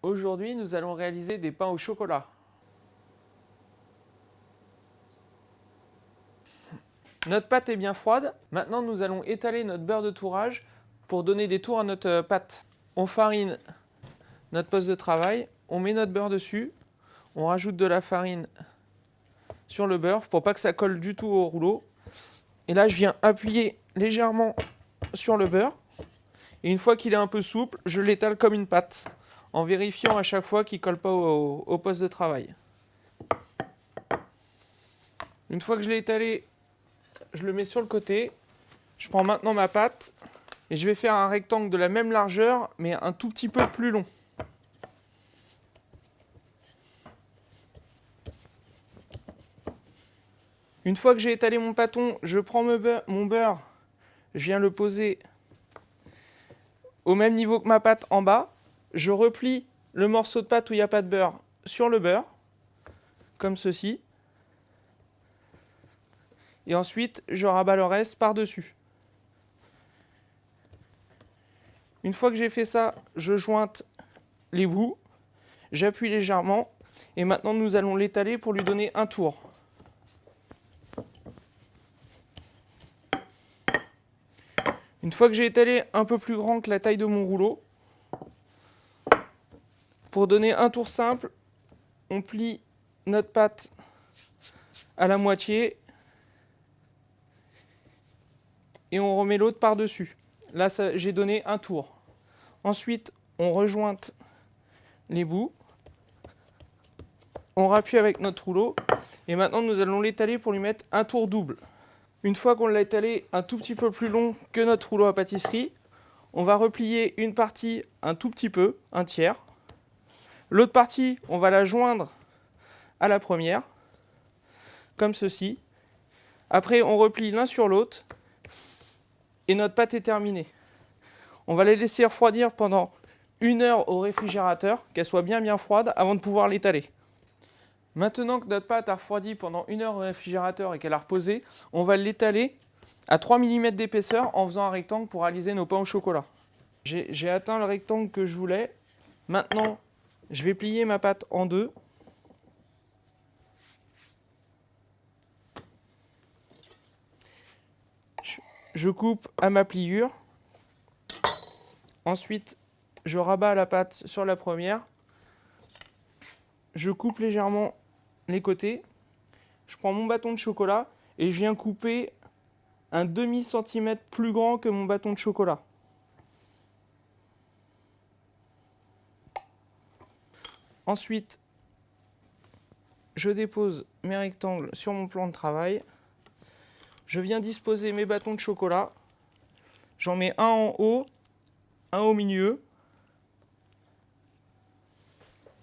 Aujourd'hui, nous allons réaliser des pains au chocolat. Notre pâte est bien froide. Maintenant, nous allons étaler notre beurre de tourage pour donner des tours à notre pâte. On farine notre poste de travail, on met notre beurre dessus, on rajoute de la farine sur le beurre pour pas que ça colle du tout au rouleau. Et là, je viens appuyer légèrement sur le beurre. Et une fois qu'il est un peu souple, je l'étale comme une pâte, en vérifiant à chaque fois qu'il ne colle pas au poste de travail. Une fois que je l'ai étalé, je le mets sur le côté. Je prends maintenant ma pâte et je vais faire un rectangle de la même largeur, mais un tout petit peu plus long. Une fois que j'ai étalé mon pâton, je prends mon beurre, je viens le poser au même niveau que ma pâte en bas. Je replie le morceau de pâte où il n'y a pas de beurre sur le beurre, comme ceci. Et ensuite, je rabats le reste par-dessus. Une fois que j'ai fait ça, je jointe les bouts, j'appuie légèrement, et maintenant nous allons l'étaler pour lui donner un tour. Une fois que j'ai étalé un peu plus grand que la taille de mon rouleau, pour donner un tour simple, on plie notre pâte à la moitié et on remet l'autre par-dessus. Là, j'ai donné un tour. Ensuite, on rejointe les bouts, on rappuie avec notre rouleau et maintenant nous allons l'étaler pour lui mettre un tour double. Une fois qu'on l'a étalé un tout petit peu plus long que notre rouleau à pâtisserie, on va replier une partie un tout petit peu, un tiers. L'autre partie, on va la joindre à la première, comme ceci. Après, on replie l'un sur l'autre et notre pâte est terminée. On va la laisser refroidir pendant 1 heure au réfrigérateur, qu'elle soit bien froide avant de pouvoir l'étaler. Maintenant que notre pâte a refroidi pendant 1 heure au réfrigérateur et qu'elle a reposé, on va l'étaler à 3 mm d'épaisseur en faisant un rectangle pour réaliser nos pains au chocolat. J'ai atteint le rectangle que je voulais. Maintenant, je vais plier ma pâte en deux. Je coupe à ma pliure. Ensuite, je rabats la pâte sur la première. Je coupe légèrement les côtés. Je prends mon bâton de chocolat et je viens couper un demi-centimètre plus grand que mon bâton de chocolat. Ensuite, je dépose mes rectangles sur mon plan de travail. Je viens disposer mes bâtons de chocolat. J'en mets un en haut, un au milieu.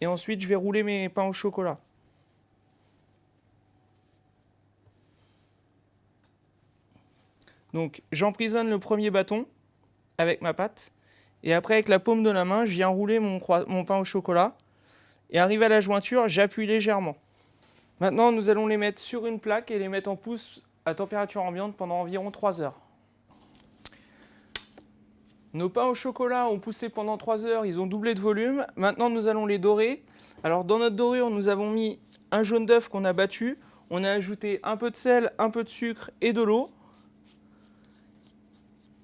Et ensuite, je vais rouler mes pains au chocolat. Donc, j'emprisonne le premier bâton avec ma pâte. Et après, avec la paume de la main, je viens rouler mon pain au chocolat. Et arrivé à la jointure, j'appuie légèrement. Maintenant, nous allons les mettre sur une plaque et les mettre en pousse à température ambiante pendant environ 3 heures. Nos pains au chocolat ont poussé pendant 3 heures, ils ont doublé de volume. Maintenant, nous allons les dorer. Alors, dans notre dorure, nous avons mis un jaune d'œuf qu'on a battu. On a ajouté un peu de sel, un peu de sucre et de l'eau.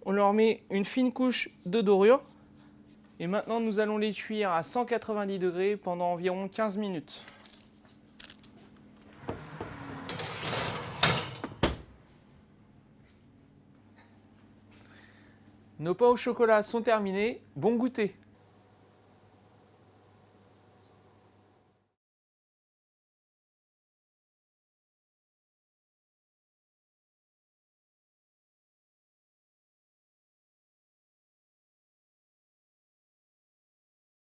On leur met une fine couche de dorure. Et maintenant, nous allons les cuire à 190 degrés pendant environ 15 minutes. Nos pains au chocolat sont terminés. Bon goûter!